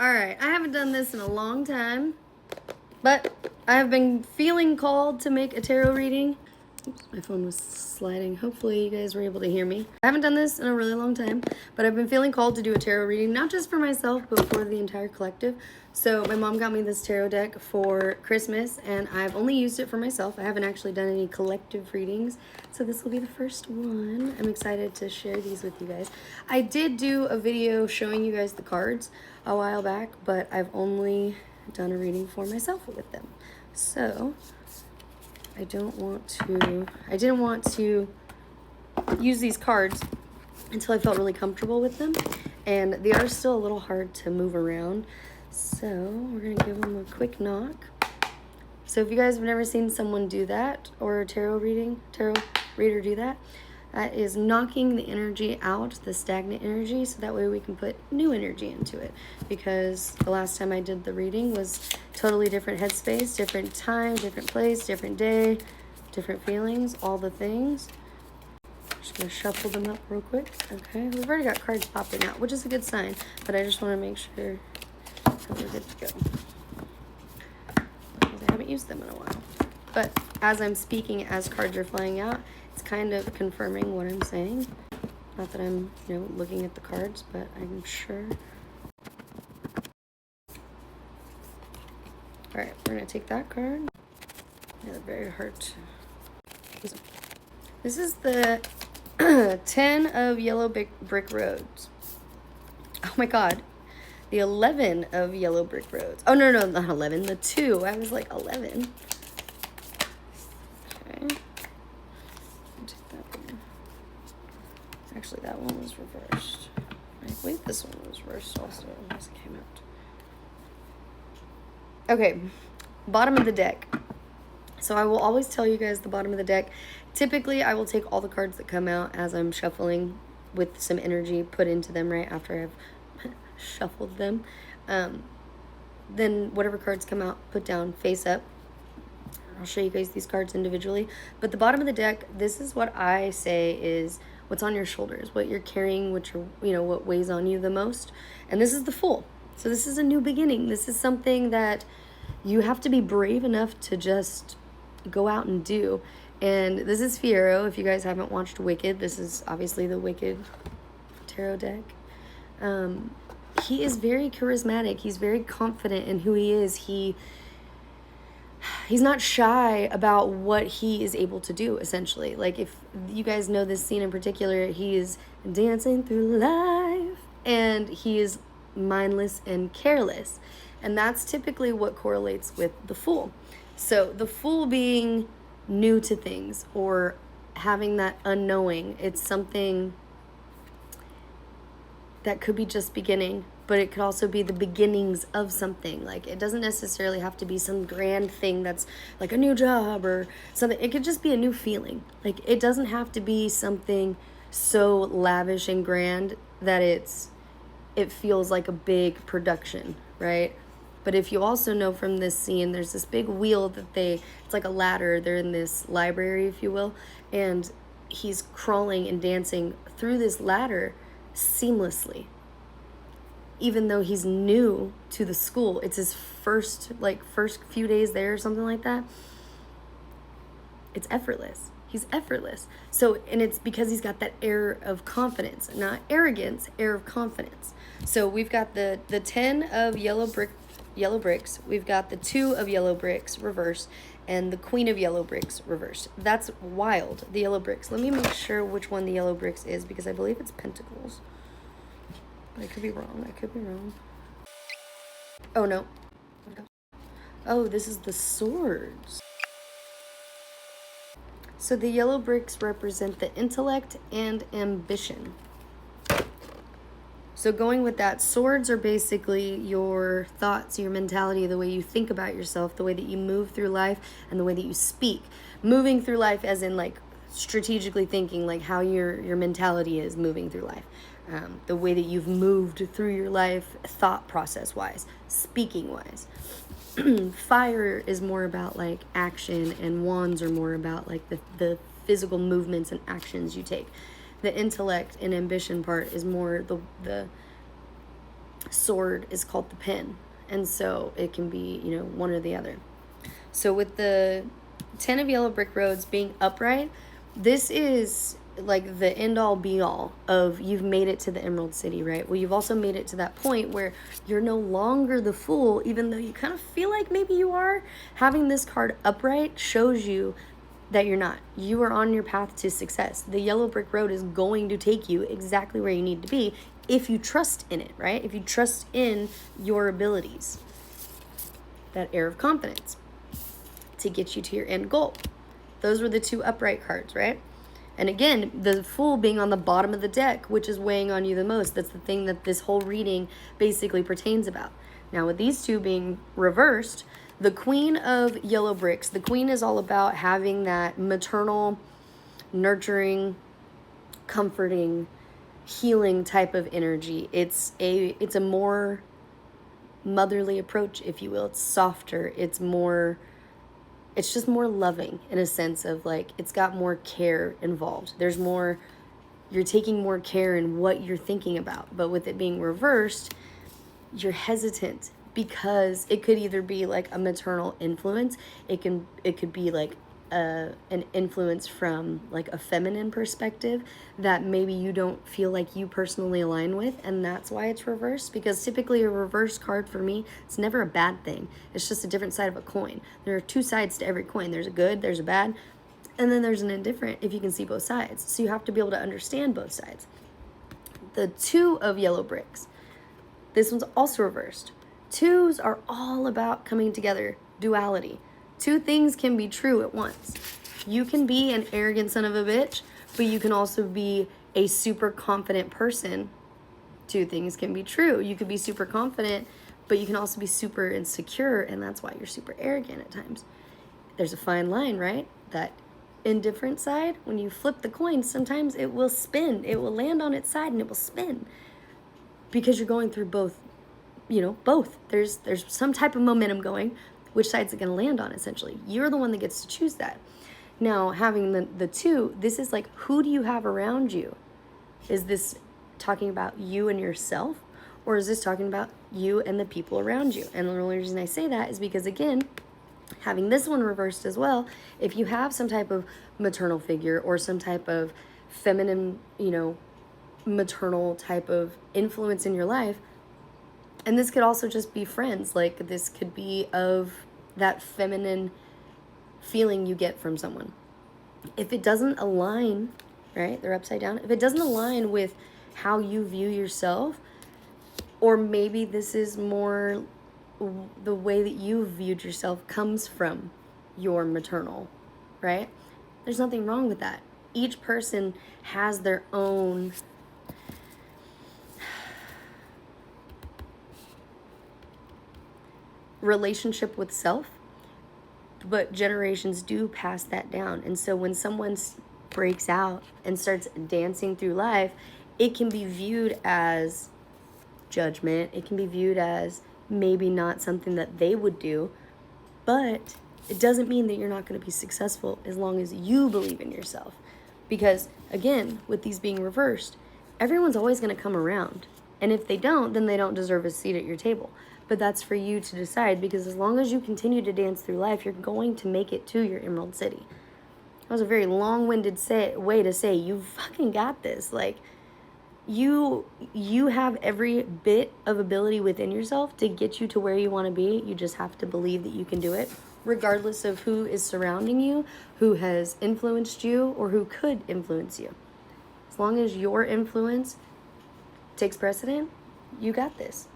Alright, I haven't done this in a long time, but I have been feeling called to make a tarot reading. Oops, my phone was sliding. Hopefully you guys were able to hear me. I haven't done this in a really long time, but I've been feeling called to do a tarot reading, not just for myself, but for the entire collective. So my mom got me this tarot deck for Christmas, and I've only used it for myself. I haven't actually done any collective readings, so this will be the first one. I'm excited to share these with you guys. I did do a video showing you guys the cards a while back, but I've only done a reading for myself with them. So I didn't want to use these cards until I felt really comfortable with them, and they are still a little hard to move around, so we're gonna give them a quick knock. So if you guys have never seen someone do that, or a tarot reader do that, that is knocking the energy out, the stagnant energy, so that way we can put new energy into it. Because the last time I did the reading was totally different headspace, different time, different place, different day, different feelings, all the things. Just gonna shuffle them up real quick. Okay, we've already got cards popping out, which is a good sign, but I just want to make sure that we're good to go. Because I haven't used them in a while. But as I'm speaking, as cards are flying out, it's kind of confirming what I'm saying. Not that I'm, looking at the cards, but I'm sure. All right, we're gonna take that card. Yeah, they're very hard to. This is the 10 of yellow brick roads. Oh my God. The 11 of yellow brick roads. Oh, no, not 11. The 2. I was like 11. Okay. Take that one. Actually, that one was reversed. I believe this one was reversed also as it came out. Okay. Bottom of the deck. So I will always tell you guys the bottom of the deck. Typically, I will take all the cards that come out as I'm shuffling with some energy put into them right after I've shuffled them. Then whatever cards come out, put down face up. I'll show you guys these cards individually. But the bottom of the deck, this is what I say is what's on your shoulders, what you're carrying, what weighs on you the most. And this is the Fool. So this is a new beginning. This is something that you have to be brave enough to just go out and do. And this is Fiyero. If you guys haven't watched Wicked, this is obviously the Wicked tarot deck. He is very charismatic. He's very confident in who he is. He's not shy about what he is able to do, essentially. Like, if you guys know this scene in particular, he is dancing through life, and he is mindless and careless. And that's typically what correlates with the Fool. So the Fool being new to things or having that unknowing, it's something that could be just beginning, but it could also be the beginnings of something. Like, it doesn't necessarily have to be some grand thing that's like a new job or something. It could just be a new feeling. Like, it doesn't have to be something so lavish and grand that it feels like a big production, right? But if you also know from this scene, there's this big wheel that it's like a ladder. They're in this library, if you will, and he's crawling and dancing through this ladder seamlessly. Even though he's new to the school, it's his first few days there or something like that. It's effortless. He's effortless. So, and it's because he's got that air of confidence, not arrogance, air of confidence. So we've got the 10 of yellow bricks. We've got the 2 of yellow bricks reversed, and the Queen of yellow bricks reversed. That's wild, the yellow bricks. Let me make sure which one the yellow bricks is, because I believe it's Pentacles. I could be wrong. Oh, no. Oh, this is the Swords. So the yellow bricks represent the intellect and ambition. So going with that, swords are basically your thoughts, your mentality, the way you think about yourself, the way that you move through life, and the way that you speak. Moving through life as in like strategically thinking, like how your mentality is moving through life. The way that you've moved through your life, thought process wise, speaking wise. Fire is more about like action, and wands are more about like the physical movements and actions you take. The intellect and ambition part is more the sword is called the pen. And so it can be, one or the other. So with the 10 of yellow brick roads being upright, this is like the end all be all of you've made it to the Emerald City, right? Well, you've also made it to that point where you're no longer the fool, even though you kind of feel like maybe you are. Having this card upright shows you that you're not. You are on your path to success. The yellow brick road is going to take you exactly where you need to be if you trust in it, right? If you trust in your abilities. That air of confidence to get you to your end goal. Those were the 2 upright cards, right? And again, the Fool being on the bottom of the deck, which is weighing on you the most. That's the thing that this whole reading basically pertains about. Now, with these 2 being reversed, the Queen of Yellow Bricks, the Queen is all about having that maternal, nurturing, comforting, healing type of energy. It's a more motherly approach, if you will. It's softer. It's just more loving in a sense of like, it's got more care involved. You're taking more care in what you're thinking about. But with it being reversed, you're hesitant because it could either be like a maternal influence. It could be like an influence from like a feminine perspective that maybe you don't feel like you personally align with, and that's why it's reversed. Because typically a reverse card for me, it's never a bad thing. It's just a different side of a coin. There are 2 sides to every coin. There's a good, there's a bad, and then there's an indifferent if you can see both sides. So you have to be able to understand both sides. The 2 of yellow bricks, this one's also reversed. 2s are all about coming together, duality. 2 things can be true at once. You can be an arrogant son of a bitch, but you can also be a super confident person. 2 things can be true. You could be super confident, but you can also be super insecure, and that's why you're super arrogant at times. There's a fine line, right? That indifferent side, when you flip the coin, sometimes it will spin. It will land on its side and it will spin because you're going through both. Both. There's some type of momentum going. Which side's it going to land on, essentially? You're the one that gets to choose that. Now, having the 2, this is like, who do you have around you? Is this talking about you and yourself? Or is this talking about you and the people around you? And the only reason I say that is because, again, having this one reversed as well, if you have some type of maternal figure or some type of feminine, maternal type of influence in your life, and this could also just be friends. Like, this could be of that feminine feeling you get from someone. If it doesn't align, right, they're upside down. If it doesn't align with how you view yourself, or maybe this is more the way that you viewed yourself comes from your maternal, right? There's nothing wrong with that. Each person has their own relationship with self, but generations do pass that down. And so when someone breaks out and starts dancing through life, it can be viewed as judgment. It can be viewed as maybe not something that they would do, but it doesn't mean that you're not going to be successful as long as you believe in yourself. Because again, with these being reversed, everyone's always going to come around. And if they don't, then they don't deserve a seat at your table. But that's for you to decide, because as long as you continue to dance through life, you're going to make it to your Emerald City. That was a very long-winded way to say you fucking got this. Like, you have every bit of ability within yourself to get you to where you want to be. You just have to believe that you can do it, regardless of who is surrounding you, who has influenced you, or who could influence you. As long as your influence takes precedent, you got this.